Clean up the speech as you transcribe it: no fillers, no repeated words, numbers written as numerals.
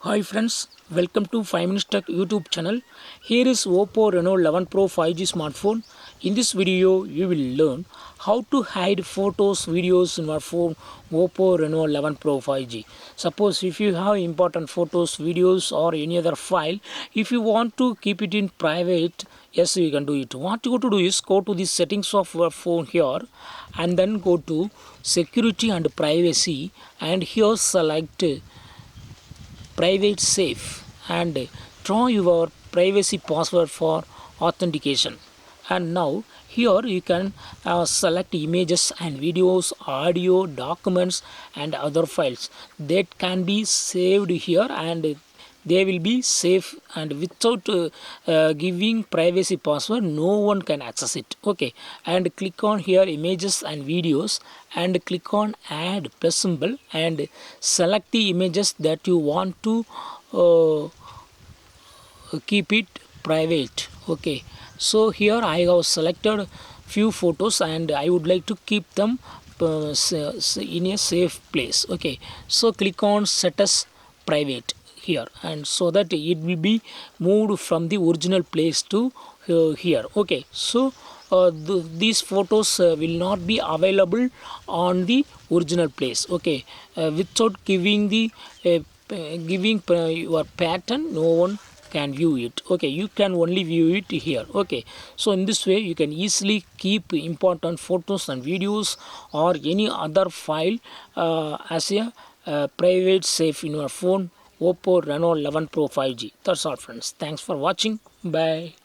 Hi friends, welcome to 5 Minutes Tech YouTube channel. Here is Oppo Reno 11 Pro 5G smartphone. In this video, you will learn how to hide photos, videos in your phone Oppo Reno 11 Pro 5G. Suppose if you have important photos, videos or any other file, if you want to keep it in private, yes, you can do it. What you got to do is go to the settings of your phone here and then go to security and privacy and here select private safe and draw your privacy password for authentication. And now here you can select images and videos, audio, documents and other files that can be saved here, and they will be safe, and without giving privacy password no one can access it. Okay, and click on here images and videos and click on add plus symbol and select the images that you want to uh, keep it private. Okay, so here I have selected few photos and I would like to keep them in a safe place. Okay, so click on set as private here, and so that it will be moved from the original place to here. Okay, so these photos will not be available on the original place. Okay, without giving the your pattern, no one can view it. Okay, you can only view it here. Okay, so in this way you can easily keep important photos and videos or any other file as a private safe in your phone Oppo Reno 11 Pro 5G. That's all friends. Thanks for watching. Bye.